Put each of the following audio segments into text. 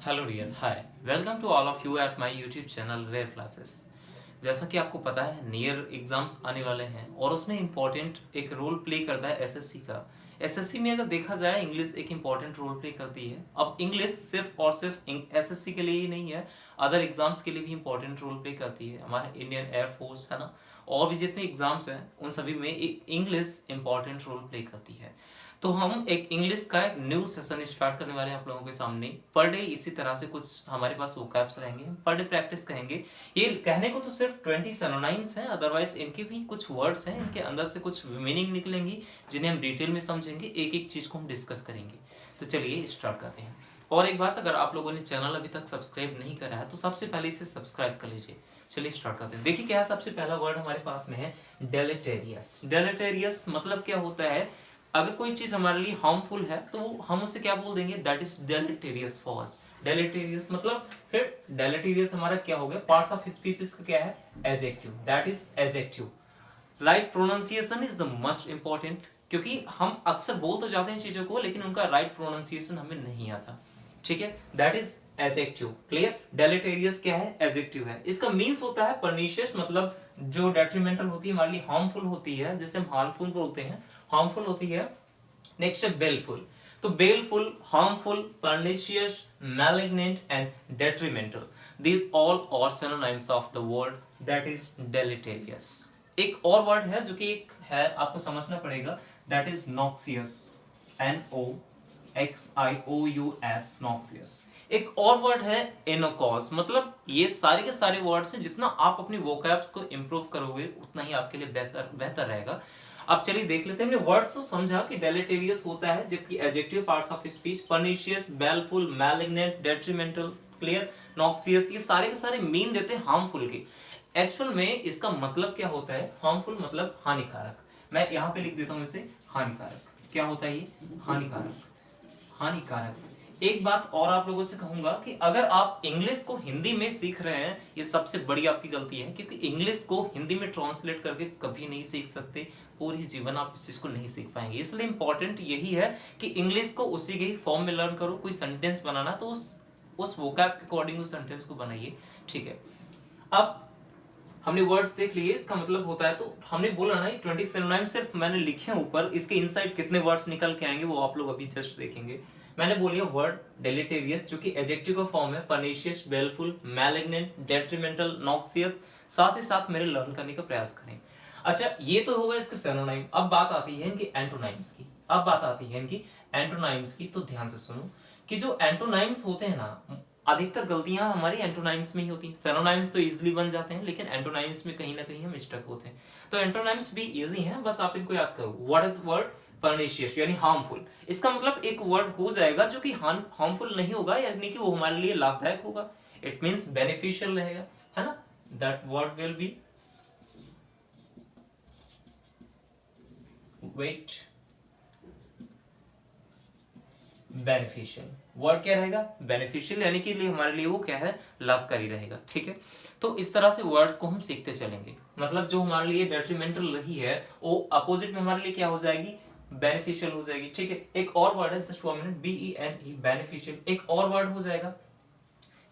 Hello dear, hi, welcome to all of you at my YouTube channel rare classes. जैसा कि आपको पता है नियर एग्जाम्स आने वाले हैं और उसमें इम्पोर्टेंट एक रोल प्ले करता है एसएससी का। एसएससी में अगर देखा जाए इंग्लिश एक इम्पॉर्टेंट रोल प्ले करती है। अब इंग्लिश सिर्फ और सिर्फ एसएससी के लिए ही नहीं है, अदर एग्जाम्स के लिए भी इम्पोर्टेंट रोल प्ले करती है। हमारा इंडियन एयरफोर्स है ना, और भी जितने एग्जाम्स हैं उन सभी में इंग्लिश इम्पॉर्टेंट रोल प्ले करती है। तो हम एक इंग्लिश का एक न्यू सेशन स्टार्ट करने वाले हैं आप लोगों के सामने। पर डे इसी तरह से कुछ हमारे पास वोकैब्स रहेंगे, पर डे प्रैक्टिस करेंगे। ये कहने को तो सिर्फ 20 सिनोनिम्स हैं, अदरवाइज इनके भी कुछ वर्ड्स हैं, इनके अंदर से कुछ मीनिंग निकलेंगी जिन्हें हम डिटेल में समझेंगे, एक एक चीज को हम डिस्कस करेंगे। तो चलिए स्टार्ट करते हैं। और एक बात, अगर आप लोगों ने चैनल अभी तक सब्सक्राइब नहीं करा है तो सबसे पहले इसे सब्सक्राइब कर लीजिए। चलिए स्टार्ट करते हैं। देखिए क्या है, सबसे पहला वर्ड हमारे पास में है डेलेटेरियस। डेलेटेरियस मतलब क्या होता है, अगर कोई चीज हमारे लिए हार्मफुल है तो हम उसे क्या बोल देंगे, दैट इज डेलेटेरियस फॉर अस। डेलेटेरियस मतलब, फिर डेलेटेरियस हमारा क्या हो गया, पार्ट्स ऑफ स्पीचेस का क्या है, adjective, that is adjective. Right pronunciation is the most important, क्योंकि हम अक्सर बोल तो जाते हैं चीजों को लेकिन उनका राइट प्रोनाउंसिएशन हमें नहीं आता। ठीक है, दैट इज एडजेक्टिव। क्लियर, डेलेटेरियस क्या है, एडजेक्टिव है। इसका मीन्स होता है परनिशियस, मतलब जो डेट्रीमेंटल होती है, हमारे लिए हार्मफुल होती है, जैसे हम हार्मफुल बोलते हैं, हार्मफुल होती है। नेक्स्ट है बेलफुल। तो baleful, harmful, pernicious, malignant and detrimental, these all are synonyms of the word that is deleterious। एक और वर्ड है जो कि एक है, आपको समझना पड़ेगा, that is noxious, NOXIOUS, noxious। एक और वर्ड है एनोकॉज। मतलब ये सारे के सारे वर्ड्स हैं, जितना आप अपनी वोकैब्स को इंप्रूव करोगे उतना ही आपके लिए बेहतर बेहतर रहेगा। अब चलिए देख लेते हैं। हमने वर्ड्स तो समझा कि डेलेटेरियस होता है जबकि adjective parts of speech, pernicious, baleful, malignant, detrimental, clear, noxious, ये सारे के सारे मीन देते हैं हार्मफुल के। एक्चुअल में इसका मतलब क्या होता है, हार्मफुल मतलब हानिकारक। मैं यहां पे लिख देता हूं इसे हानिकारक। क्या होता है ये, हानिकारक, हानिकारक। एक बात और आप लोगों से कहूंगा कि अगर आप इंग्लिश को हिंदी में सीख रहे हैं, ये सबसे बड़ी आपकी गलती है, क्योंकि इंग्लिश को हिंदी में ट्रांसलेट करके कभी नहीं सीख सकते। पूरी जीवन आप इस चीज को नहीं सीख पाएंगे। इसलिए इंपॉर्टेंट यही है कि इंग्लिश को उसी के ही फॉर्म में लर्न करो। कोई सेंटेंस बनाना तो उस वोकैब के अकॉर्डिंग उस सेंटेंस को बनाइए। ठीक है, अब हमने वर्ड्स देख लिए, इसका मतलब होता है, तो हमने बोला ना 20 सिनोनिम सिर्फ मैंने लिखे हैं ऊपर, इसके इनसाइड कितने वर्ड्स निकल के आएंगे वो आप लोग अभी जस्ट देखेंगे। मैंने बोली वर्ड डेलेटेरियस जो कि एडजेक्टिव का फॉर्म है, pernicious, baleful, malignant, detrimental, noxious. साथ ही साथ मेरे लर्न करने का प्रयास करें। अच्छा, ये तो होगा इसके सिनोनिम। अब बात आती है इनकी एंटोनिम्स की। अब बात आती है इनकी एंटोनिम्स की। तो ध्यान से सुनो कि जो एंटोनिम्स होते हैं ना, अधिकतर गलतियां हमारी एंटोनिम्स में ही होती हैं। सिनोनिम्स तो इजीली बन जाते हैं लेकिन एंटोनिम्स में कहीं ना कहीं हम मिस्टेक होते हैं। तो एंटोनिम्स भी इजी हैं, बस आप इनको याद करो। व्हाट इज वर्ड, परनिशियस यानी हार्मफुल। इसका मतलब एक वर्ड हो जाएगा जो कि हार्मफुल नहीं होगा, यानी कि वो हमारे लिए लाभदायक होगा। इट मींस बेनिफिशियल रहेगा, है ना। That word will be, wait, beneficial. Word क्या रहेगा, बेनिफिशियल, यानी कि लिए हमारे लिए वो क्या है, लाभकारी रहेगा। ठीक है, तो इस तरह से वर्ड्स को हम सीखते चलेंगे। मतलब जो हमारे लिए डेट्रीमेंटल रही है वो अपोजिट में हमारे लिए क्या हो जाएगी, बेनिफिशियल हो जाएगी। ठीक है, एक और वर्ड है, जस्ट 1 मिनट, BENE, बेनिफिशियल। एक और वर्ड हो जाएगा,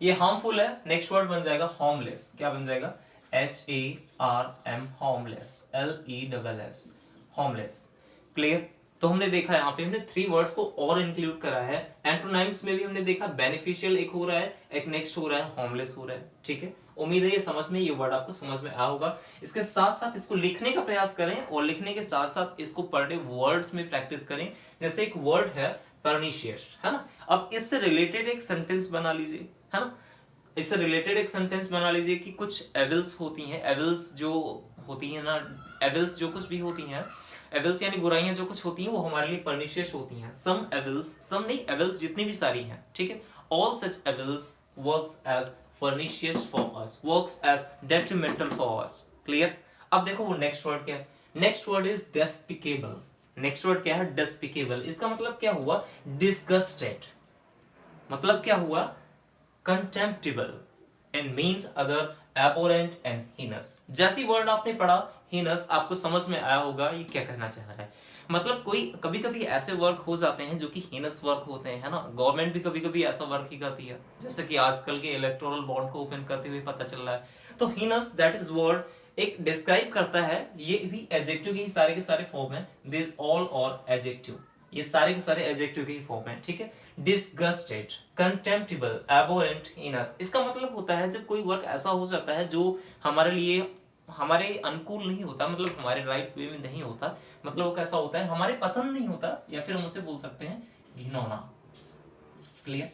ये हार्मफुल है, नेक्स्ट वर्ड बन जाएगा हार्मलेस। क्या बन जाएगा, HARM, harmless, LESS, harmless. Clear. तो हमने देखा यहाँ पे हमने 3 वर्ड्स को और इंक्लूड करा है। एंटोनिम्स में भी हमने देखा बेनिफिशियल एक हो रहा है, एक नेक्स्ट हो रहा है हार्मलेस हो रहा है। ठीक है, उम्मीद है ये समझ में, ये वर्ड आपको समझ में आया होगा। इसके साथ साथ इसको लिखने का प्रयास करें और लिखने के साथ साथ इसको पर डे वर्ड्स में प्रैक्टिस करें। जैसे एक वर्ड है परनिशियस, है ना, अब इससे रिलेटेड एक सेंटेंस बना लीजिए, है ना। इससे रिलेटेड एक सेंटेंस बना लीजिए कि कुछ एविल्स होती हैं, एविल्स जो होती हैं ना, एविल्स जो कुछ भी होती हैं, एविल्स यानी बुराइयां जो कुछ होती हैं वो हमारे लिए परनिशियस होती हैं। सम एविल्स, सम नहीं, एविल्स जितनी भी सारी हैं, ठीक है, all such evils works as pernicious for us, works as detrimental for us. Clear. अब देखो वो नेक्स्ट वर्ड क्या है, next word is despicable. Next word क्या है, डेस्पिकेबल। इसका मतलब क्या हुआ, डिस्गस्टेड। मतलब क्या हुआ, कंटेम्प्टिबल, and means other, abhorrent and heinous। जैसी वर्ड आपने पढ़ा heinous, आपको समझ में आया होगा ये क्या कहना चाह रहा है। मतलब कोई कभी कभी ऐसे वर्क हो जाते हैं जो कि हीनस वर्क होते हैं, है ना। गवर्नमेंट भी कभी कभी ऐसा वर्क ही करती है, जैसे कि आजकल के इलेक्टोरल बॉन्ड को ओपन करते हुए पता चल रहा है। तो हीनस दैट इज वर्ड एक डिस्क्राइब करता है, ये भी एडजेक्टिव के ही सारे के सारे फॉर्म है, दिस ऑल और एडजेक्टिव, ये सारे के सारे एडजेक्टिव के ही फॉर्म है, ठीक है। डिसगस्टेड, कंटेम्प्टिबल, एबोरेंट, हीनस, इसका मतलब होता है जब कोई वर्क ऐसा हो जाता है जो हमारे लिए हमारे अनुकूल नहीं होता, मतलब हमारे राइट वे में नहीं होता, मतलब वो कैसा होता है हमारे पसंद नहीं होता, या फिर हम उसे बोल सकते हैं घिनौना। क्लियर,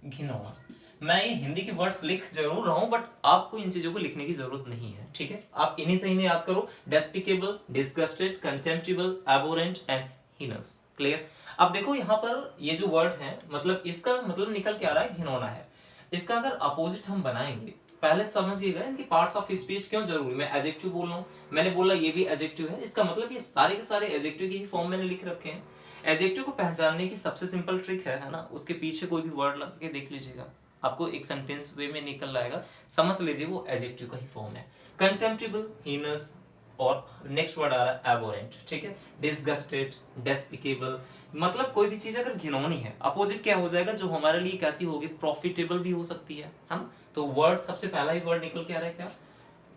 घिनौना। मैं ये हिंदी के वर्ड्स लिख जरूर रहा हूं, बट आपको इन चीजों को लिखने की जरूरत नहीं है, ठीक है। आप इन्हीं से इन्हें याद करो, despicable, disgusted, contemptible, abhorrent and heinous. Clear. अब देखो यहाँ पर ये जो वर्ड है, मतलब इसका मतलब निकल के आ रहा है घिनौना है। इसका अगर अपोजिट हम बनाएंगे, पहले समझिएगा इनकी पार्ट्स ऑफ स्पीच क्यों जरूरी। मैं एडजेक्टिव बोल रहा हूँ, मैंने बोला ये भी एडजेक्टिव है, इसका मतलब ये सारे के सारे एडजेक्टिव के ही फॉर्म मैंने लिख रखे हैं। एडजेक्टिव को पहचानने की सबसे सिंपल ट्रिक है ना, उसके पीछे कोई भी वर्ड लगा के देख लीजिएगा, आपको एक सेंटेंस वे में निकल आएगा, समझ लीजिए वो एडजेक्टिव का ही फॉर्म है। कंटेम्प्टिबल, हीनस, और नेक्स्ट वर्ड आ रहा है एबोरेंट, ठीक है। डिसगस्टेड, डेस्पिकेबल, मतलब कोई भी चीज अगर घिनौनी है, अपोजिट क्या हो जाएगा, जो हमारे लिए कैसी होगी, प्रॉफिटेबल भी हो सकती है ना। तो वर्ड सबसे पहला ही वर्ड निकल के आ रहा है क्या,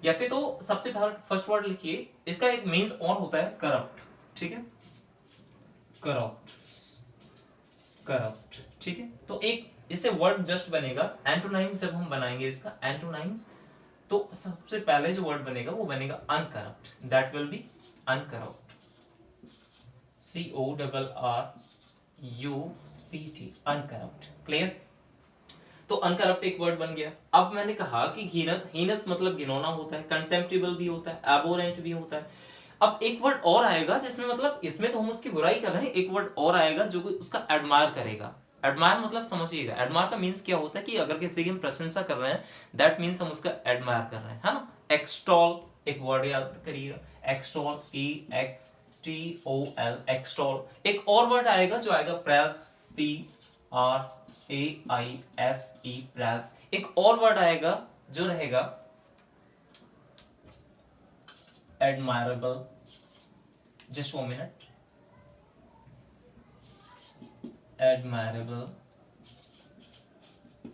या फिर तो सबसे पहला फर्स्ट वर्ड लिखिए, इसका एक मीन्स और होता है करप्ट, ठीक है, करप्ट, करप्ट, ठीक है। तो एक इससे वर्ड जस्ट बनेगा, एंटोनाइम्स जब हम बनाएंगे इसका एंटोनाइम्स, तो सबसे पहले जो वर्ड बनेगा वो बनेगा uncorrupt, that will be uncorrupt, CORRUPT, uncorrupt. Clear. तो अनकरप्ट एक वर्ड बन गया। अब मैंने कहा कि हीनस मतलब घिनौना होता है, कंटेम्प्टिबल भी होता है, एबोरेंट भी होता है। अब एक वर्ड और आएगा जिसमें मतलब इसमें तो हम उसकी बुराई कर रहे हैं, एक वर्ड और आएगा जो उसका एडमायर करेगा। एडमायर मतलब समझिएगा, एडमायर का मीन्स क्या होता है कि अगर किसी की हम प्रशंसा कर रहे हैं, दैट मीन्स हम उसका एडमायर कर रहे हैं, है ना। एक्सटॉल एक वर्ड याद करिएगा, एक्सटॉल, EXTOL, एक्सटॉल। एक और वर्ड आएगा जो आएगा प्रेज, PRAISE, प्रेज। एक और वर्ड आएगा जो रहेगा admirable, just 1 minute, admirable,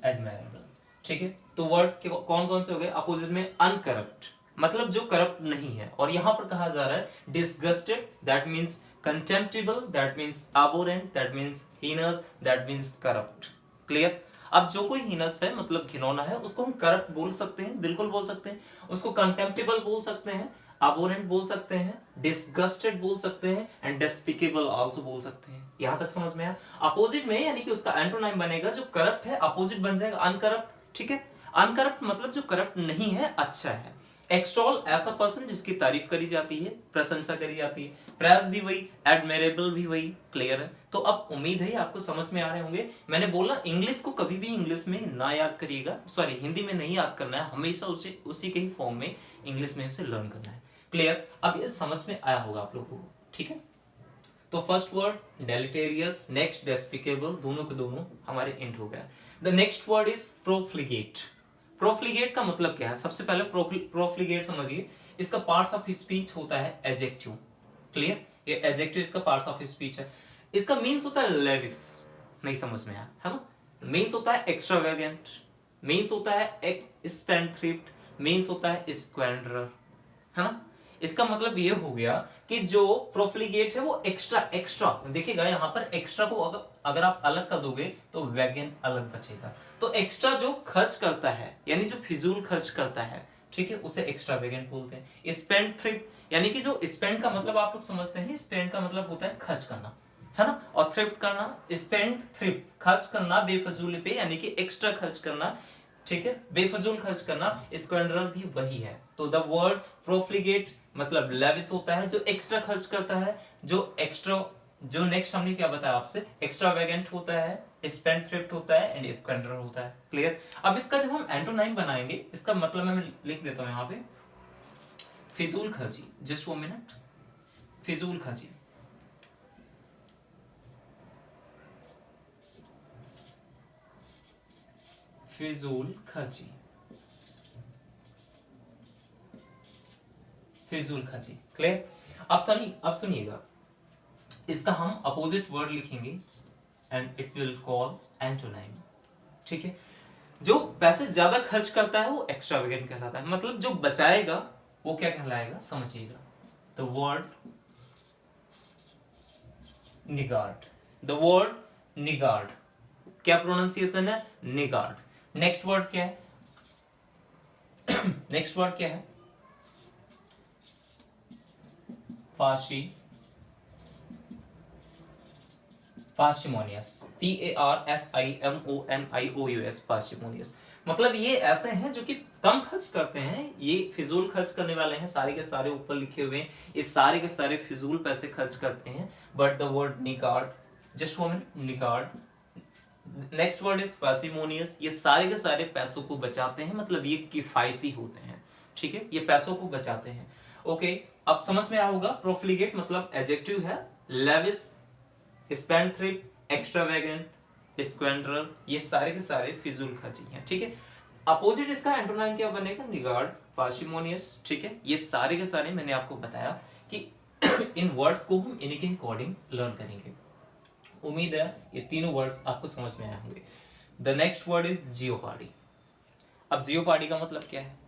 admirable, ठीक है। तो वर्ड कौन कौन से हो गए, अपोजिट में अनकरप्ट मतलब जो करप्ट नहीं है, और यहां पर कहा जा रहा है disgusted, that means contemptible, that means abhorrent, that means heinous, that means corrupt. Clear. अब जो कोई हीनस है मतलब घिनौना है, उसको हम करप्ट बोल सकते हैं, बिल्कुल बोल सकते हैं, उसको कंटेम्प्टिबल बोल सकते हैं, अबोरेंट बोल सकते हैं, डिसगस्टेड बोल सकते हैं, एंड डेस्पिकेबल आल्सो बोल सकते हैं। यहां तक समझ में आया। अपोजिट में यानी कि उसका एंटोनाइम बनेगा, जो करप्ट है अपोजिट बन जाएगा अनकरप्ट, ठीक है। अनकरप्ट मतलब जो करप्ट नहीं है, अच्छा है। एक्सटॉल ऐसा पर्सन जिसकी तारीफ करी जाती है, प्रशंसा करी जाती है। प्रेज भी वही, एडमिरेबल भी वही। क्लियर है। तो अब उम्मीद है आपको समझ में आ रहे होंगे। मैंने बोला इंग्लिश को कभी भी इंग्लिश में ना याद करिएगा, सॉरी हिंदी में नहीं याद करना है, हमेशा उसे उसी के ही फॉर्म में इंग्लिश में उसे लर्न करना है। क्लियर। अब ये समझ में आया होगा आप लोगों को, ठीक है। तो first word deleterious, next despicable, दोनों के दोनों हमारे इंट हो गया। The next word is profligate. Profligate का मतलब क्या है, सबसे पहले प्रोफ्लिगेट समझिए, इसका पार्ट्स ऑफ स्पीच होता है एडजेक्टिव। क्लियर। ये एडजेक्टिव इसका पार्ट्स ऑफ स्पीच है। इसका मीन्स होता है लेविस, नहीं समझ में आया है ना। मीन्स होता है एक्स्ट्रावेगेंट, मीन्स होता है एक स्पेंडथ्रिफ्ट, मीन्स होता है स्क्वैंडरर, है ना। इसका मतलब ये हो गया कि जो प्रोफ्लिगेट है वो एक्स्ट्रा एक्स्ट्रा, देखिएगा यहाँ पर एक्स्ट्रा को अगर आप अलग कर दोगे तो वैगन अलग बचेगा। तो एक्स्ट्रा जो खर्च करता है, यानी जो फिजूल खर्च करता है, ठीक है, उसे एक्स्ट्रा वैगन बोलते हैं। स्पेंड थ्रिफ्ट यानी कि जो स्पेंड का मतलब आप लोग समझते हैं, स्पेंड का मतलब होता है खर्च करना, है ना। और थ्रिफ्ट करना, स्पेंड थ्रिफ्ट खर्च करना बेफजूल पे, यानी कि एक्स्ट्रा खर्च करना, ठीक है, बेफजूल खर्च करना। स्क्वैंडरर भी वही है। तो द वर्ड प्रोफ्लिगेट मतलब लेविस होता है, जो एक्स्ट्रा खर्च करता है, जो एक्स्ट्रा, जो नेक्स्ट हमने क्या बताया आपसे, एक्स्ट्रावेगेंट होता है, स्पेंड थ्रिफ्ट होता है, एंड स्क्वैंडरर होता है। क्लियर। अब इसका जब हम एंटोनाइम बनाएंगे, इसका मतलब मैं लिख देता हूं यहां पे, फिजूल खर्ची, जस्ट 1 मिनट, फिजूल खर्ची, फिजूल खर्ची, फिजूल खर्ची। क्लियर? अब सुनिएगा, इसका हम अपोजिट वर्ड लिखेंगे and it will call antonym. ठीक है? जो पैसे ज्यादा खर्च करता है वो एक्स्ट्रावेगेंट कहलाता है, मतलब जो बचाएगा वो क्या कहलाएगा, समझिएगा, द वर्ड निगार्ड। द वर्ड निगार्ड, क्या प्रोनाउंसिएशन है, निगार्ड। नेक्स्ट वर्ड क्या है नेक्स्ट वर्ड क्या है, पार्सिमोनियस, PARSIMONIOUS, पार्सिमोनियस। मतलब ये ऐसे हैं जो कि कम खर्च करते हैं, ये फिजूल खर्च करने वाले हैं, सारे के सारे ऊपर लिखे हुए हैं, ये सारे के सारे फिजूल पैसे खर्च करते हैं। But the word niggard, just one minute, niggard, next word is parsimonious, ये सारे के सारे पैसों को बचाते हैं, मतलब ये किफायती होते हैं। ठीक है? ये पैसों को बचाते हैं। ओके, अब समझ में आया होगा। प्रोफ्लिगेट मतलब एडजेक्टिव है, लेविश, स्पेंडथ्रिफ्ट, एक्स्ट्रावेगेंट, स्क्वेंडरर, ये सारे के सारे फिजूल खर्ची हैं। ठीक है? अपोजिट इसका एंटोनिम क्या बनेगा, निगार्ड, पार्सिमोनियस। ठीक है? ये सारे के सारे मैंने आपको बताया कि इन वर्ड्स को हम इन्हीं के अकॉर्डिंग लर्न करेंगे। उम्मीद है ये तीनों वर्ड्स आपको समझ में आए होंगे। The next word is jeopardy. अब जियोपार्डी का मतलब क्या है,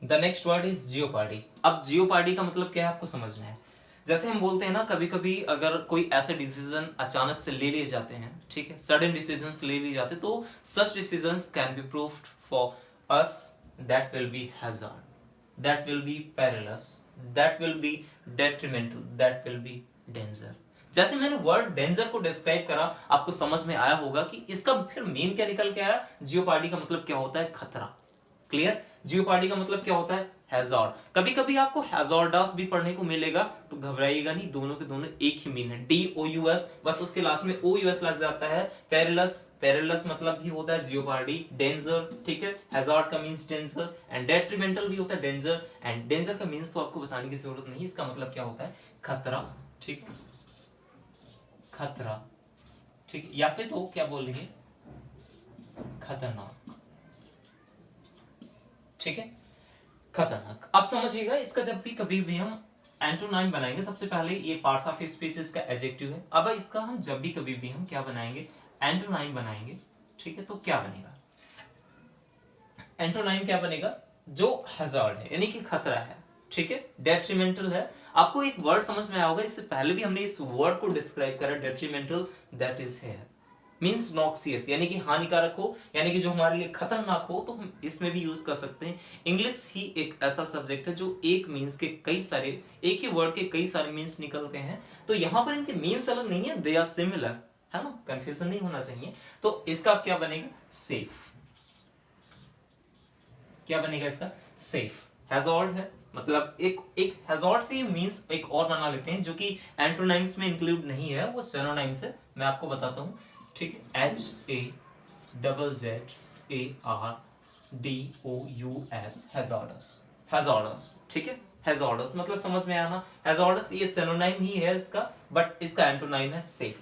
the next word is jeopardy. अब जियोपार्डी का मतलब क्या है आपको समझना है। जैसे हम बोलते हैं ना, कभी कभी अगर कोई ऐसे डिसीजन अचानक से ले लिए जाते हैं, ठीक है, सडन डिसीजंस ले लिए जाते, तो सच decisions can be proved for us that will B hazard, that will be perilous, that will be detrimental, that will be danger। जैसे मैंने वर्ड डेंजर को डिस्क्राइब करा, आपको समझ में आया होगा कि इसका फिर मेन क्या निकल के आया, जियोपार्डी का मतलब क्या होता है, खतरा। क्लियर? जियोपार्डी का मतलब क्या होता है, हैजार्ड। कभी कभी आपको हैजार्डस भी पढ़ने को मिलेगा, तो घबराइएगा नहीं, दोनों के दोनों एक ही मीन है, DOUS, बस उसके लास्ट में OUS लग जाता है। पेरिलस, पेरिलस मतलब भी होता है जियोपार्डी, डेंजर, ठीक है, हैजार्ड का मींस डेंजर, एंड डेट्रीमेंटल भी होता है डेंजर, एंड डेंजर का मींस तो आपको बताने की जरूरत नहीं, इसका मतलब क्या होता है, खतरा। ठीक, खतरा। ठीक, या फिर तो क्या बोलेंगे, खतरनाक। ठीक है, खतरनाक। अब समझिएगा, इसका जब भी कभी भी हम एंटोनाइम बनाएंगे, सबसे पहले ये पार्ट्स ऑफ स्पीचेस का एडजेक्टिव है। अब इसका हम जब भी कभी भी हम क्या बनाएंगे, एंटोनाइम बनाएंगे। ठीक है, तो क्या बनेगा, एंटोनाइम क्या बनेगा, जो हैजार्ड है यानी कि खतरा है, ठीक है, डेट्रीमेंटल है। आपको एक वर्ड समझ में आया होगा, इससे पहले भी हमने इस वर्ड को डिस्क्राइब करा, डेट्रीमेंटल, दैट इज है मीन्स नॉक्सियस, यानी कि हानिकारक हो, यानी कि जो हमारे लिए खतरनाक हो, तो हम इसमें भी यूज कर सकते हैं। इंग्लिश ही एक ऐसा सब्जेक्ट है जो एक मीन्स के कई सारे, एक ही वर्ड के कई सारे मीन्स निकलते हैं, तो यहाँ पर इनके मीन्स अलग नहीं है, दे आर सिमिलर, है ना, कंफ्यूजन नहीं होना चाहिए। तो इसका क्या बनेगा, सेफ। क्या बनेगा इसका, सेफ। हैजार्ड है, मतलब एक हैजार्ड से मीन्स एक और बना लेते हैं जो कि एंटोनिम्स में इंक्लूड नहीं है, वो सिनोनिम्स है, मैं आपको बताता हूँ। ठीक है, HAZZARDOUS, हैजार्डस, हैजार्डस। ठीक है, हैजार्डस मतलब समझ में आया ना, हैजार्डस ये सिनोनिम ही है इसका, बट इसका एंटोनिम है सेफ।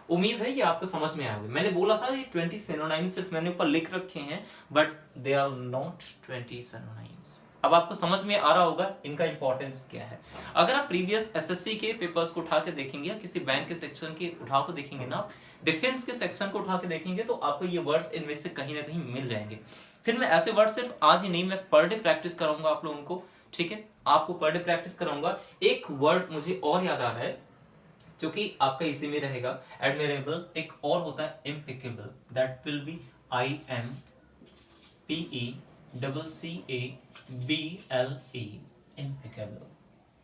उम्मीद है ये आपको समझ में आएगा। मैंने बोला था ये 20 सिनोनिम्स सिर्फ मैंने ऊपर लिख रखे हैं, but they are not 20 synonyms. अब आपको समझ में आ रहा होगा इनका इंपॉर्टेंस क्या है। अगर आप प्रीवियस एसएससी के पेपर्स को उठा के देखेंगे, या किसी बैंक के सेक्शन के उठा के देखेंगे ना, डिफेंस के सेक्शन को उठा के देखेंगे, तो आपको ये वर्ड्स इनमें से कहीं ना कहीं मिल जाएंगे। फिर मैं ऐसे वर्ड सिर्फ आज ही नहीं, मैं पर डे प्रैक्टिस कराऊंगा आप लोगों को। ठीक है, आपको पर डे प्रैक्टिस कराऊंगा। एक वर्ड मुझे और याद आ रहा है जो कि आपका इसी में रहेगा, एडमिरेबल। एक और होता है impeccable, that will B IMPECCABLE, impeccable.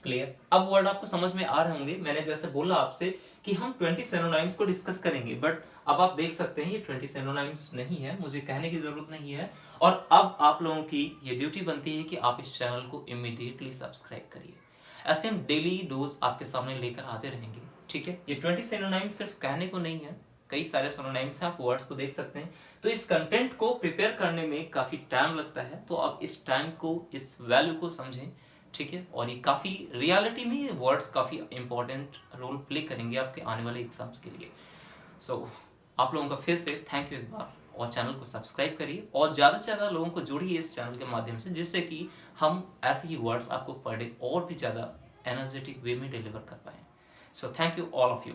Clear? अब वर्ड आपको समझ में आ रहे होंगे। मैंने जैसे बोला आपसे कि हम 20 सिनोनिम्स को डिस्कस करेंगे, बट अब आप देख सकते हैं ये 20 सिनोनिम्स नहीं है, मुझे कहने की जरूरत नहीं है। और अब आप लोगों की ये ड्यूटी बनती है कि आप इस चैनल को इमीडिएटली सब्सक्राइब करिए। ऐसे हम डेली डोज आपके सामने लेकर आते रहेंगे। ठीक है, ये 20 सिनोनिम्स सिर्फ कहने को नहीं है, कई सारे सिनोनिम्स हैं, आप वर्ड्स को देख सकते हैं। तो इस कंटेंट को प्रिपेयर करने में काफी टाइम लगता है, तो आप इस टाइम को, इस वैल्यू को समझें। ठीक है, और ये काफी रियलिटी में ये वर्ड्स काफी इंपॉर्टेंट रोल प्ले करेंगे आपके आने वाले एग्जाम्स के लिए। सो आप लोगों का फिर से थैंक यू एक बार। और चैनल को सब्सक्राइब करिए और ज़्यादा से ज़्यादा लोगों को जोड़िए इस चैनल के माध्यम से, जिससे कि हम ऐसे ही वर्ड्स आपको पर डे और भी ज़्यादा एनर्जेटिक वे में डिलीवर कर पाएँ। So thank you all of you.